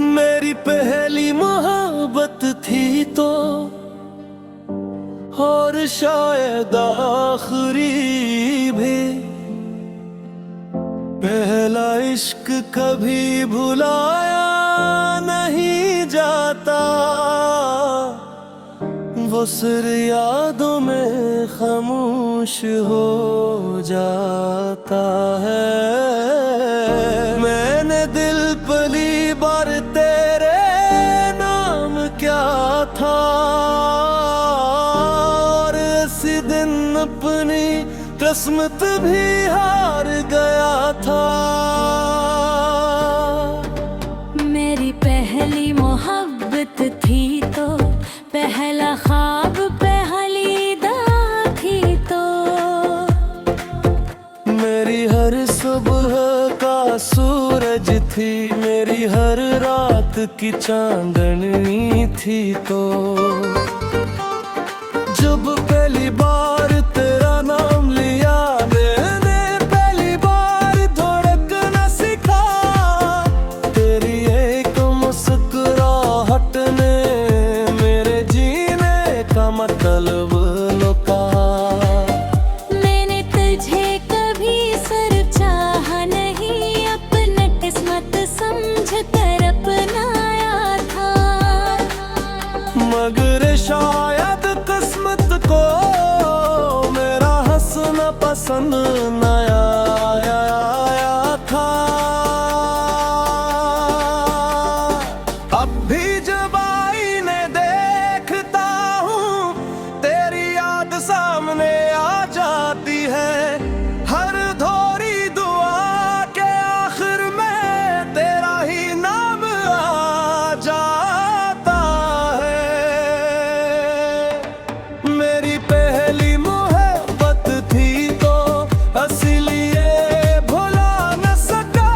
मेरी पहली मोहब्बत थी तो, और शायद आखिरी भी। पहला इश्क कभी भुलाया नहीं जाता, वो सिर यादों में खामोश हो जाता है। मैंने दिल पली बार तेरे नाम क्या था, और इसी दिन अपनी किस्मत भी हार गया था। मेरी पहली मोहब्बत थी तो, पहला ख्वाब पहली दाग थी तो। मेरी हर सुबह का सूरज थी, मेरी हर रात की चांदनी थी तो। जब पहली बार तेरा नाम लिया मैंने, पहली बार धड़कना सीखा। तेरी एक मुस्कुराहट ने मेरे जीने का मतलब लुका। मैंने तुझे कभी सिर्फ चाहा नहीं, अपना किस्मत समझ कर अपनाया था। मगर शायद किस्मत को मेरा हंसना पसंद न आया था। अब भी जब आईने देखता हूँ, तेरी याद सामने आ जाती है। हर धोरी दुआ के आखिर में तेरा ही नाम आ जाता है। मेरी पहली मोहब्बत थी तो, इसलिए भुला न सका।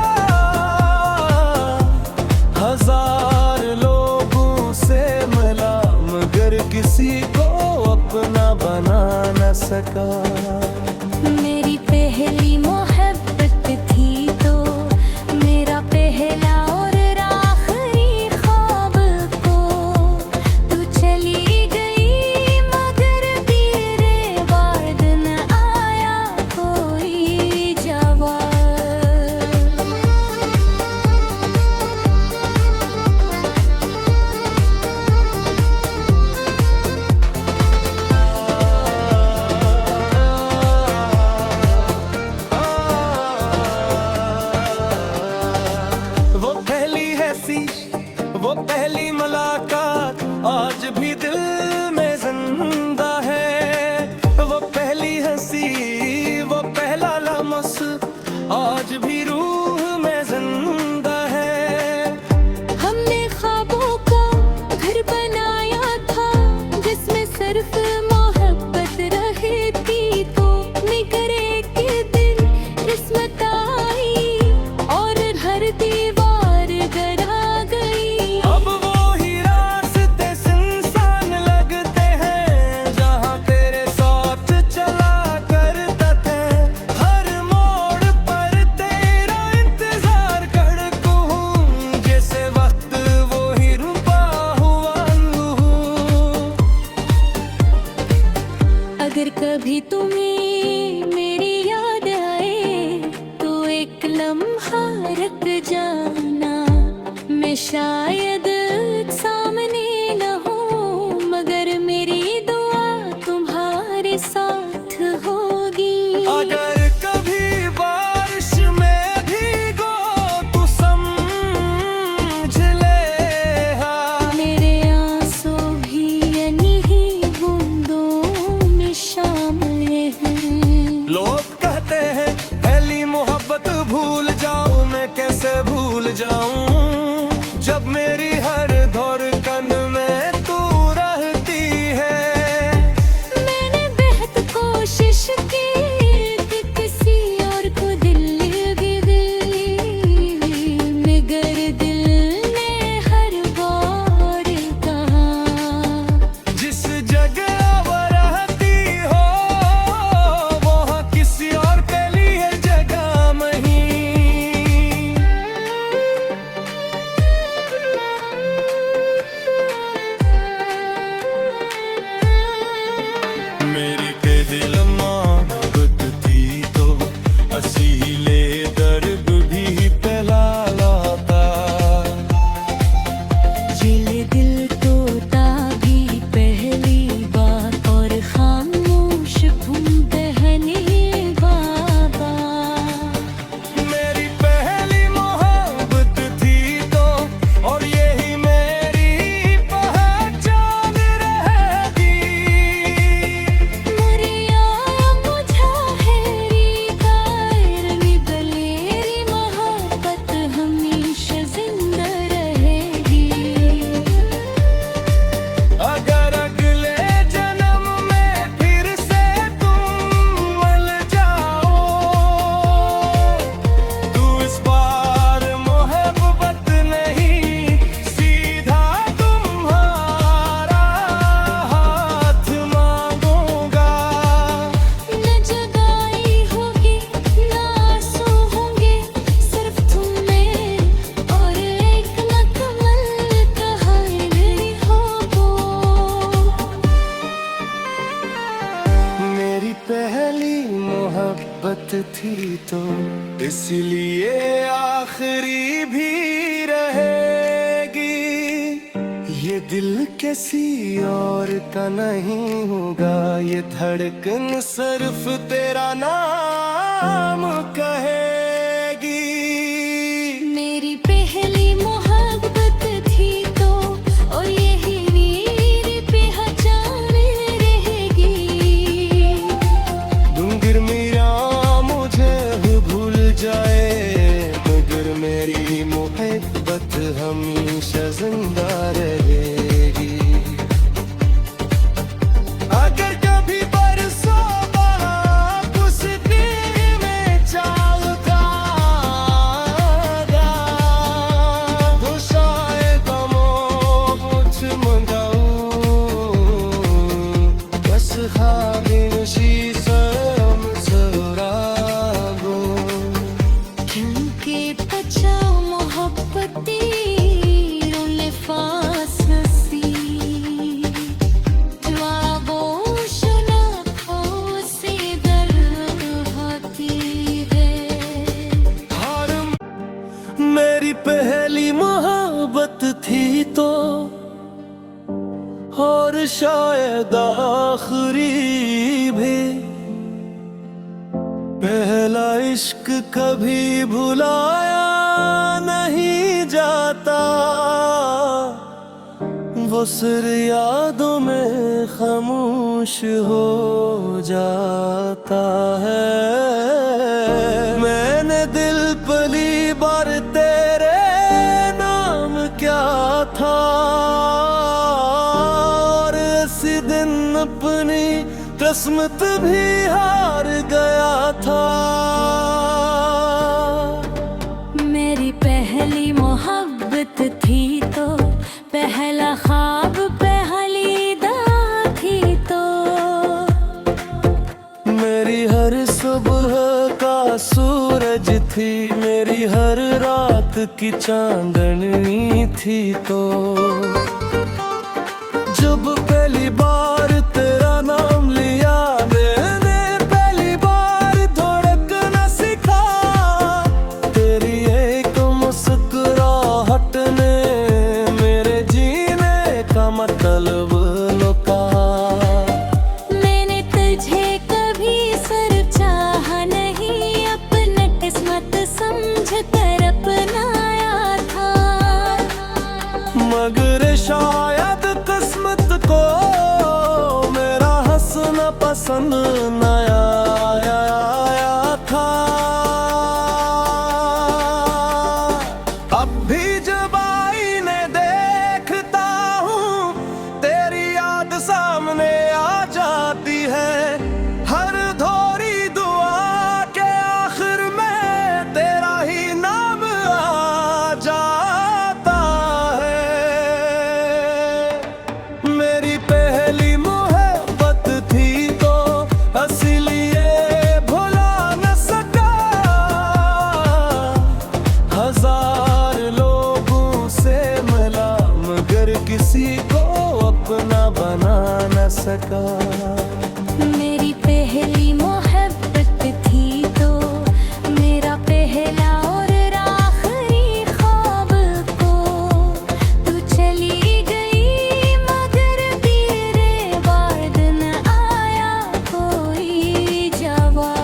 हजार लोगों से मिला मगर किसी को अपना बना न सका। मेरी पहली मोहब्बत थी तो, मेरा पहला और आखिरी ख्वाब को। तू चली गई मगर तेरे बाद न आया कोई जवाब। वो पहली मुलाकात आज भी दिल में जिंदा है। वो पहली हंसी, वो पहला लम्स आज भी रूह में जिंदा है। हमने ख्वाबों का घर बनाया था, जिसमें सिर्फ मोहब्बत रहती तो। मगर एक दिन किस्मत आई और हर दीवार गिरा गई। अब वो ही रास्ते सुनसान लगते हैं, जहाँ तेरे साथ चला करता था। हर मोड़ पर तेरा इंतजार करता हूँ, जैसे वक्त वो ही रुका हुआ हूँ। अगर कभी तुम्हें मेरी याद आए तो एक लम्हा रुक जाना। मैं शायद सामने न हूँ, मगर मेरी दुआ तुम्हारे साथ होगी। अगर कभी बारिश में भीगो तो समझ ले, मेरे आंसू भी इन्हीं बूंदों में शामिल हैं। लोग कहते हैं पहली मोहब्बत भूल जाऊं, मैं कैसे भूल जाऊं जब मेरी हर धड़कन में तू रहती है। मैंने बेहद कोशिश की कि किसी और को दिल लगी, मगर दिल ने हर बार कहा। जिस जगह वो रहती हो, वहाँ किसी और के लिए जगह नहीं। दिल किसी और का नहीं होगा, ये धड़कन सिर्फ तेरा नाम कहेगी। मेरी पहली मोहब्बत थी तो और यही मेरी पहचान रहेगी। डूंगर मेरा मुझे भूल जाए, मगर मेरी मोहब्बत हमेशा जिंदा रहेगी। अगर कभी बरसों बाप उस दिल में चाहता तो शायद मुझ मंगाऊं, बस खामोशी से क्योंकि बचाओ मोहब्बती रोने फांसी मेरी पहली मोहब्बत थी तो और शायद आखिरी भी। पहला इश्क कभी भुलाया नहीं जाता, वो सिर यादों में खामोश हो जाता है। मैंने दिल पली बार तेरे नाम क्या था, और इसी दिन अपनी किस्मत भी हार गया था। मेरी पहली मोहब्बत थी तो पहला ख्वाब पहली दा थी तो मेरी हर सुबह का सूरज थी, मेरी हर रात की चांदनी थी तो जब पहली बार तेरा नाम लिया मैंने, पहली बार धड़कना सीखा। तेरी एक मुस्कुराहट ने मेरे जीने का मतलब लुका। मैंने तुझे कभी सिर्फ चाहा नहीं, अपना किस्मत समझ कर अपनाया था। मगर शायद किस्मत को मेरा हंसना पसंद न आया था। अब भी जब आईने देखता हूँ तेरी याद सामने आ जाती है। हर धोरी दुआ के आखिर में तेरा ही नाम आ जाता है। मेरी पहली मोहब्बत थी तो इसलिए भुला न सका। हजार लोगों से मिला मगर किसी को अपना बना न सका। मेरी पहली मोहब्बत थी तो मेरा पहला और आखिरी ख्वाब को तू चली गई, मगर तेरे बाद न आया कोई जवाब।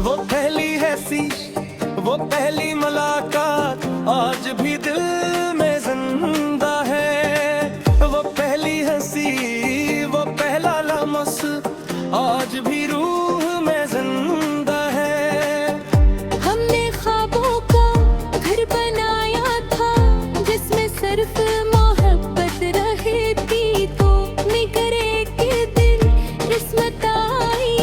वो पहली हंसी, वो पहली मुलाकात आज भी दिल में जिंदा है। वो पहली हंसी, वो पहला लम्स आज भी रूह में जिंदा है। हमने ख्वाबों का घर बनाया था जिसमें सिर्फ मोहब्बत रहती तो, मगर एक दिन किस्मत आई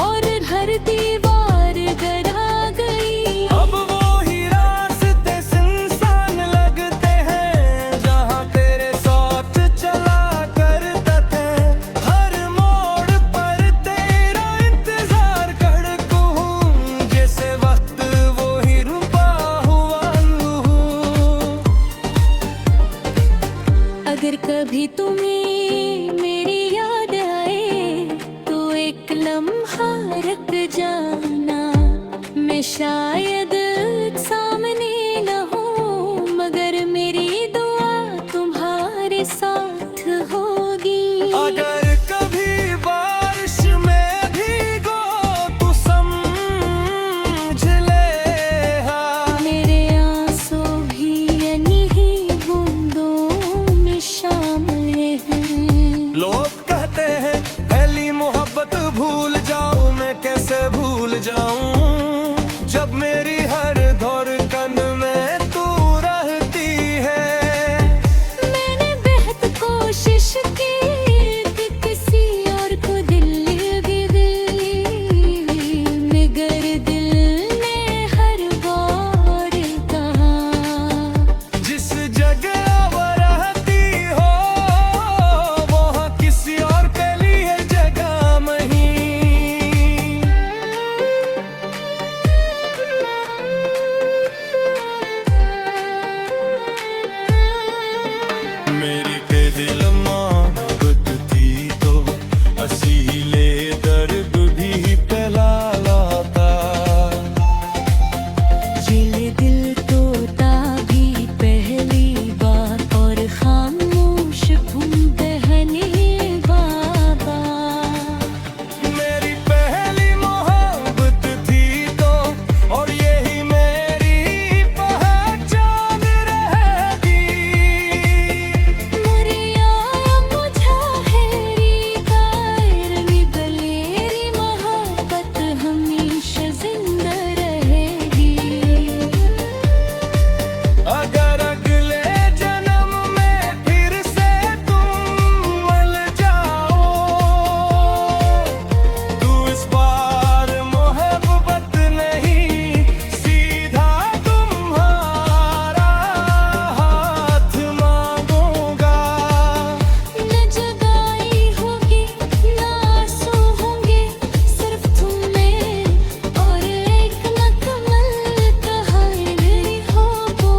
और हर दीवार गरा गई। अब वो ही रास्ते सुनसान कभी तुम्हें मेरी याद आए तो एक लम्हा रुक जाना। मैं शायद सामने न हूँ मगर मेरी दुआ तुम्हारे साथ होगी। अगर कभी बारिश में भीगो तो समझ ले मेरे आंसू भी इन्हीं बूंदों में शामिल हैं। लोग कहते हैं पहली मोहब्बत भूल जाऊं, मैं कैसे भूल जाऊं जब मेरी हर धड़कन में तू रहती है। मैंने बेहद कोशिश की कि किसी और को दिल लगे, मगर दिल ने हर बार कहा जिस जगह वो रहती हो वहाँ किसी और के लिए जगह नहीं। मेरी दिल मोहब्बत थी तो असीले दर्द भी फैला लाता। ये दिल तोता भी पहली बार और खामोश कहने बाबा। मेरी पहली मोहब्बत थी तो और यही मेरी पहचान रहेगी। मुरिया मुझा हैरी कायर निबलेरी मोहब्बत हमेशा जिंदा रहेगी। अगर अगले जन्म में फिर से तुम मिल जाओ तू इस बार मोहब्बत नहीं सीधा तुम्हारा हाथ मांगूंगा। न जुदाई होगी न आंसू होंगे सिर्फ तुम में और एक नकमल कहानी होगो।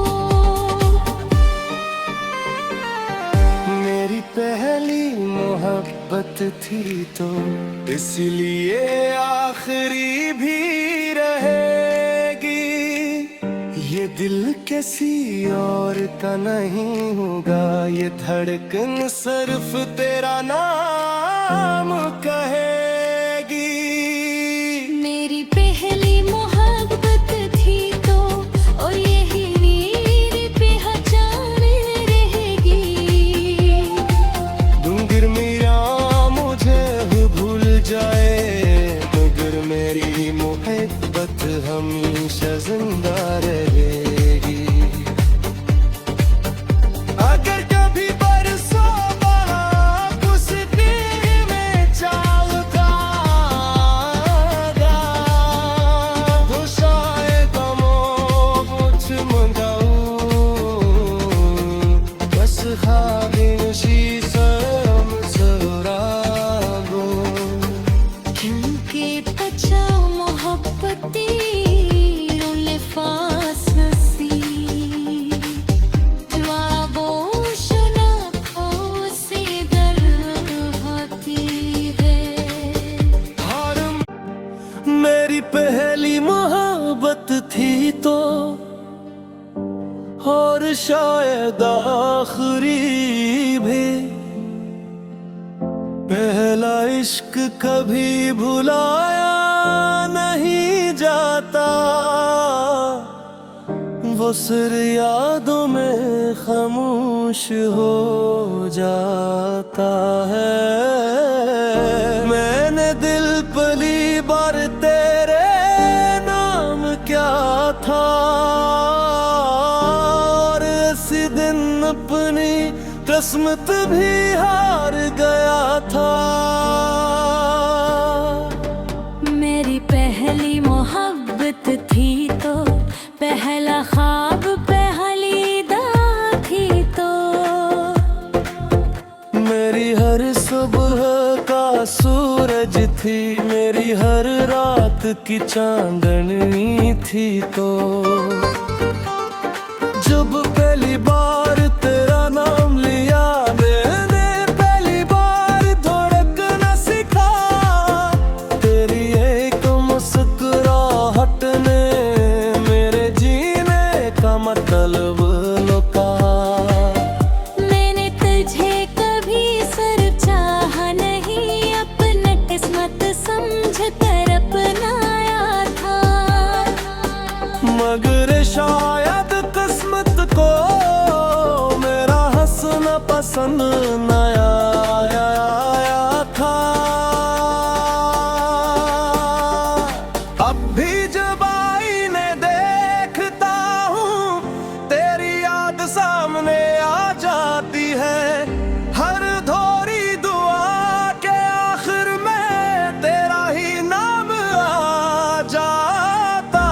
मेरी पहली मोहब्बत थी तो इसलिए आखिरी भी रहेगी। ये दिल किसी और का नहीं होगा, ये धड़कन सिर्फ तेरा नाम कहेगी। मेरी पहली मोहब्बत थी तो और यही मेरी पहचान रहेगी। दूंगर मेरा मुझे भूल जाए मगर मेरी मोहब्बत हमेशा जिंदा रहेगी। अगर कभी बरसों बाप उसकी में चाहता तो शायद मुझ मंगाऊं बस खामोशी क्योंकि पचा मोहब्बती रोले फाससी ख्वाबों शुना से दर होती है। मेरी पहली मोहब्बत थी तो और शायद आखिरी भी। पहला इश्क कभी भुलाया नहीं जाता, वो सिर यादों में खामोश हो जाता है। मैंने दिल पली बार तेरे नाम क्या था और इसी दिन अपनी किस्मत भी हार गया था। मेरी पहली मोहब्बत थी तो पहला ख्वाब पहली दा थी तो मेरी हर सुबह का सूरज थी, मेरी हर रात की चांदनी थी तो जब पहली बार तेरा नाम लिया मैं का मतलब लुका। मैंने तुझे कभी सिर्फ चाहा नहीं, अपना किस्मत समझ कर अपनाया था। मगर शायद किस्मत को मेरा हंसना पसंद न आया था। अब भी जब आईने देखता हूँ तेरी याद सामने आ जाती है। हर धोरी दुआ के आखिर में तेरा ही नाम आ जाता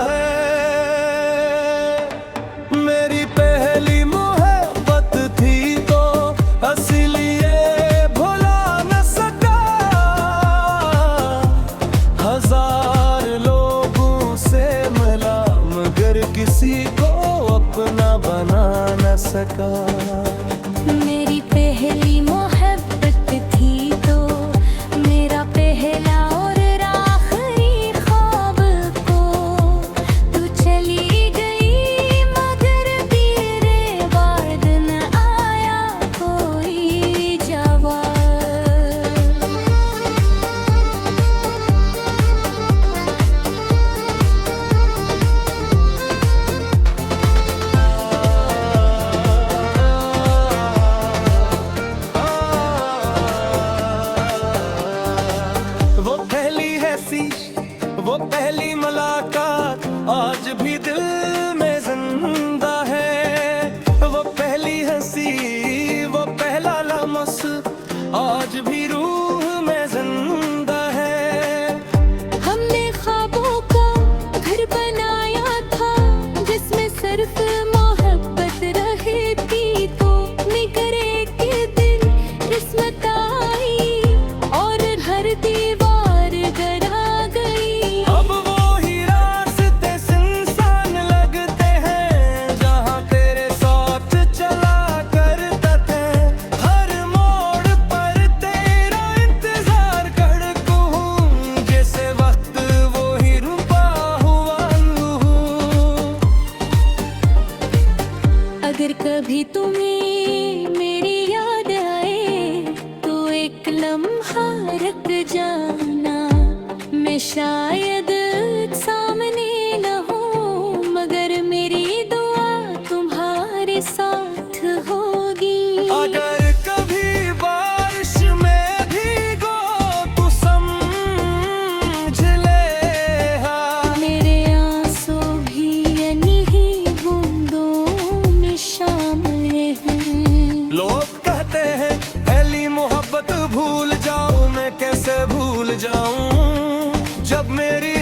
है। मेरी पहली मोहब्बत थी तो इसलिए भुला न सका। हजार लोगों से मिला मगर किसी को अपना बना न सका। मेरी पहली मोहब्बत थी तो मेरा पहला और आखिरी ख्वाब को तू चली गई, मगर तेरे बाद न आया कोई जवाब। वो पहली हैसी वो पहली मुलाकात आज भी दिल में जिंदा है। वो पहली हंसी वो पहला लम्स आज भी रूह में जिंदा है। हमने ख्वाबों का घर बनाया था जिसमें सिर्फ मोहब्बत रहती, तो मगर एक दिन किस्मत आई और हर दीवार गिरा गई। अब वो ही रास्ते सुनसान लगते हैं जहाँ तेरे साथ चला करता था। हर मोड़ पर तेरा इंतजार करता हूँ, जैसे वक्त वो ही रुका हुआ हूँ। अगर कभी तुम्हें मेरी याद आए तो एक लम्हा रुक जाना। मैं शायद सामने न हूँ मगर मेरी दुआ तुम्हारे साथ होगी। अगर कभी बारिश में भीगो तो समझ ले मेरे आंसू भी इन्हीं बूंदों में शामिल हैं। लोग कहते हैं पहली मोहब्बत भूल जाऊं, मैं कैसे भूल जाऊं जब मेरी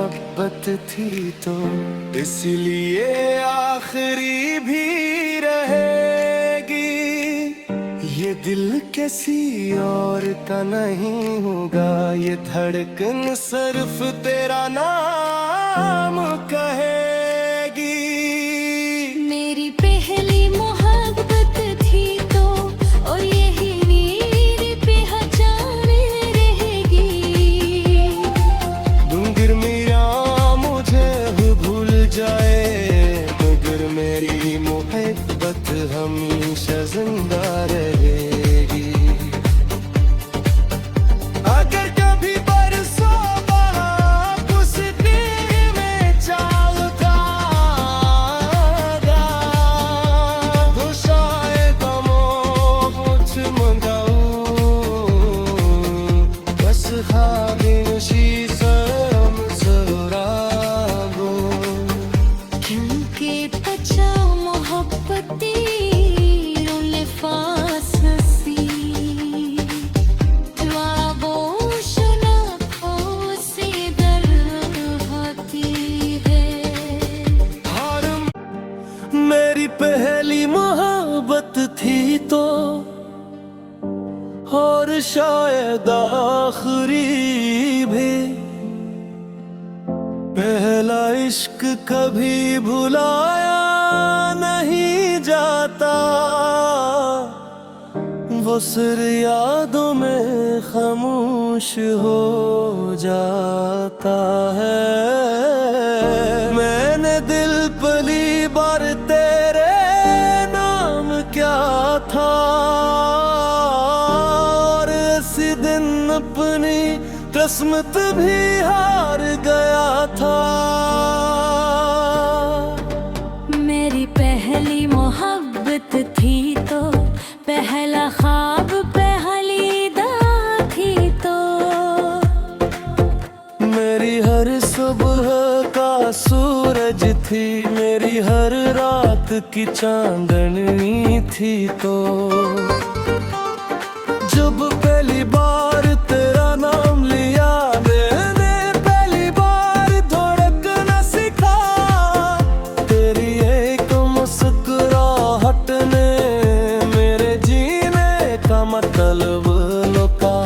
मोहब्बत थी तो इसलिए आखिरी भी रहेगी। ये दिल किसी और का नहीं होगा, ये धड़कन सिर्फ तेरा नाम कहेगी। मेरी पहली मोहब्बत थी तो और यही मेरी पहचान रहेगी। दूंगिर मेरा मुझे भूल जाए, मगर मेरी मोहब्बत हमेशा जिंदा रहेगी। अगर कभी बरसों बाप उसने में चालता तो शायद मुझ मंगाऊं बस खामोशी क्योंकि पचा मोहब्बती रोले फाससी दुआबोशना फोसी दर होती है। मेरी पहली मोहब्बत थी तो और शायद आखिरी भी। पहला इश्क कभी भुलाया नहीं जाता, वो सिर यादों में खामोश हो जाता है। मैंने दिल पली बार तेरे नाम क्या था, और इसी दिन अपनी किस्मत भी हार गया था। मेरी पहली मोहब्बत थी तो पहला ख्वाब पहली दा थी तो मेरी हर सुबह का सूरज थी, मेरी हर रात की चांदनी थी तो जब पहली बार तेरा नाम लिया मैंने, पहली बार धड़कना सीखा। तेरी एक मुस्कुराहट ने मेरे जीने का मतलब लुका।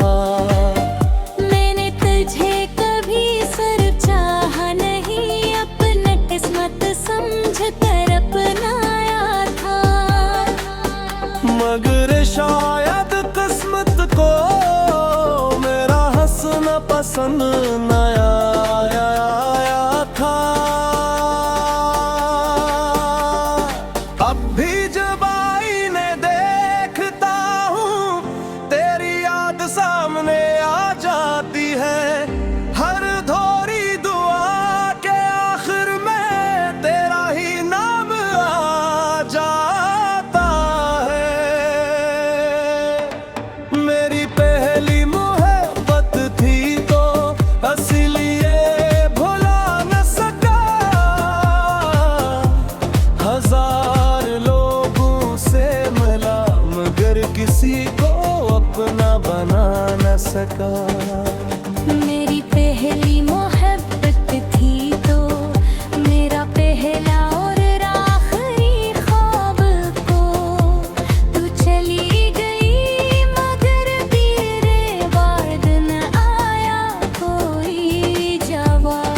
मैंने तुझे कभी सिर्फ चाहा नहीं, अपना किस्मत समझ कर अपनाया था। मगर शायद किस्मत को मेरा हंसना पसंद न आया था। अब भी जब आईने देखता हूँ तेरी याद सामने आ जाती है। हर धोरी दुआ के आखिर में तेरा ही नाम आ जाता है। मेरी पहली मोहब्बत थी तो इसलिए भुला न सका। हजार लोगों से मिला मगर किसी को अपना बना न सका। मेरी पहली मोहब्बत थी तो मेरा पहला और आखिरी ख्वाब को तू चली गई, मगर तेरे बाद न आया कोई जवाब।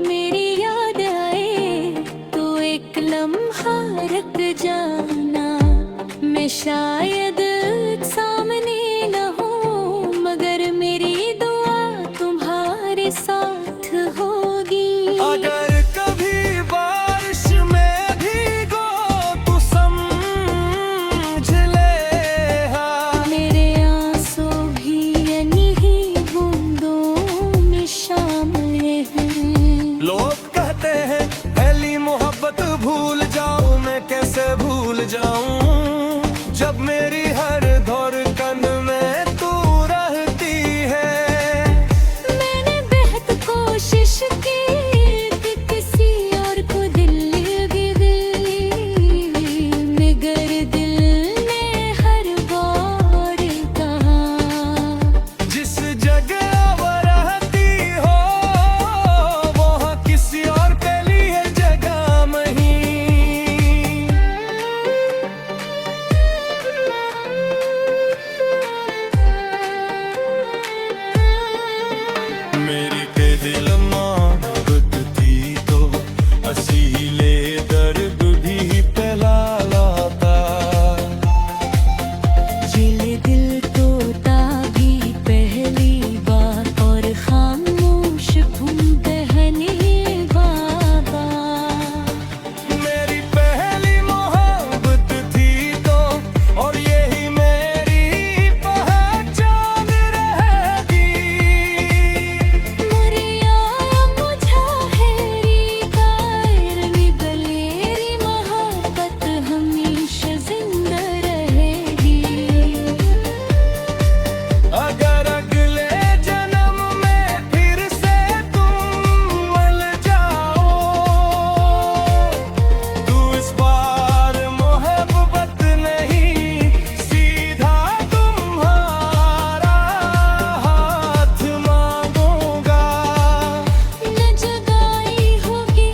मेरी याद आए तो एक लम्हा रुक जाना। मैं शायद सामने न हूँ मगर मेरी दुआ तुम्हारे साथ होगी। अगर कभी बारिश में भीगो तो समझ ले मेरे आंसू भी इन्हीं बूंदों में शामिल हैं। लोग कहते हैं पहली मोहब्बत भूल जाऊं, मैं कैसे भूल जाऊं जब मेरी हर धड़कन में तू रहती है। मैंने बेहद कोशिश की कि किसी और को दिल लगे मगर दिल ने हर बार कहा जिस जगह वो रहती हो वहाँ किसी और के लिए जगह नहीं। मेरी के दिल मोहब्बत थी तो असीले दर्द भी पहला लाता। ये दिल तोता भी पहली बार और खामोश बहने बाबा। मेरी पहली मोहब्बत थी तो और यही मेरी पहचान रहेगी। मुरिया मुझा हैरी कायर निबलेरी मोहब्बत हमेशा जिंदा रहेगी। अगर अगले जन्म में फिर से तुम मिल जाओ तू इस बार मोहब्बत नहीं सीधा तुम्हारा हाथ मांगूंगा। न जुदाई होगी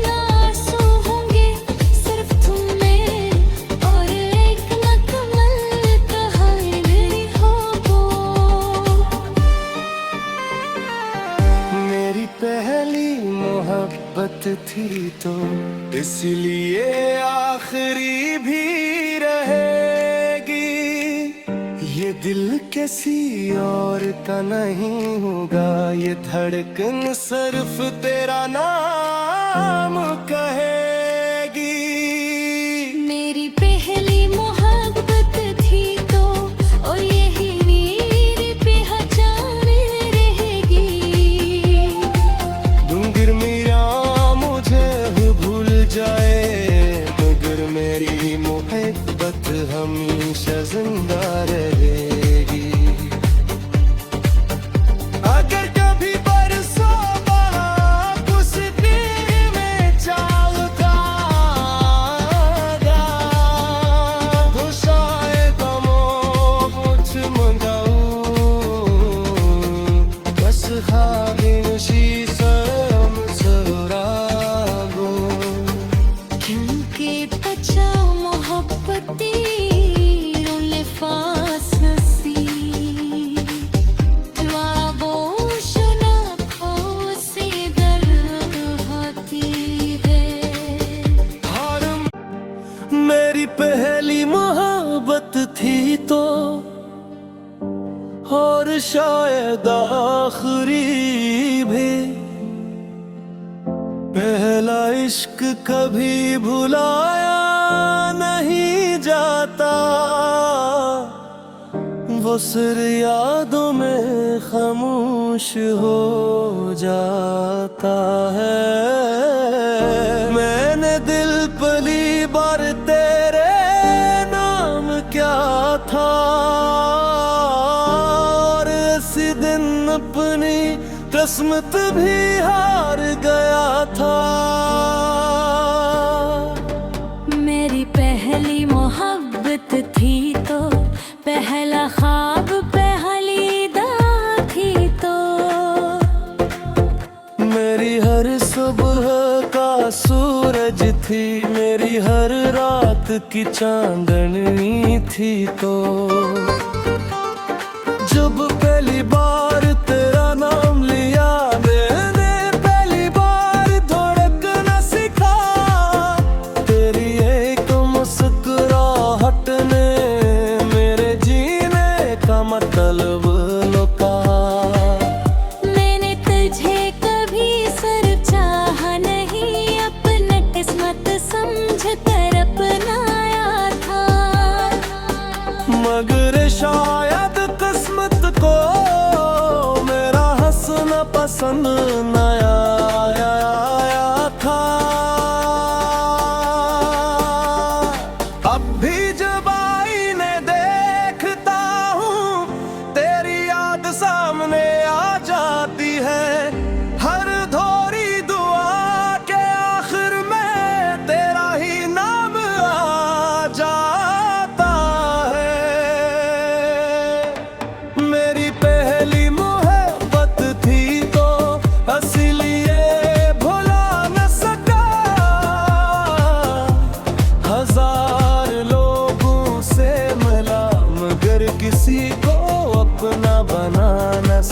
न आंसू होंगे सिर्फ तुम में और एक मुकम्मल कहानी होगो। मेरी पहली मोहब्बत थी तो इसलिए आखिरी भी रहेगी। ये दिल किसी और का नहीं होगा, ये धड़कन सिर्फ तेरा नाम कहेगी। मेरी पहली मोहब्बत थी तो और यही मेरी पहचान रहेगी। दूंगिर मेरा मुझे भूल जाए मगर मेरी मोहब्बत हमेशा जिंदा रहेगी। अगर कभी बरसों बाद उस दिल में चाहता तो शायद मुझ मंगाऊं बस खामोशी से मुस्कुराऊं। क्योंकि बचाओ मोहब्बती रोले फाससी ख्वाबों आँखों से दर्द होती है। मेरी पहली मोहब्बत थी तो और शायद आखिरी भी। पहला इश्क कभी भुलाया नहीं जाता, वो सिर यादों में खामोश हो जाता है। मैंने दिल पली बार तेरे नाम क्या था और इसी दिन अपनी किस्मत भी हार गया था। मेरी पहली मोहब्बत थी तो पहला ख्वाब पहली दा थी तो मेरी हर सुबह का सूरज थी, मेरी हर रात की चांदनी थी तो जब पहली बार तेरा नाम लिया मैंने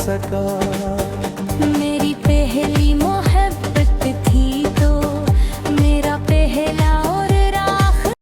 सका।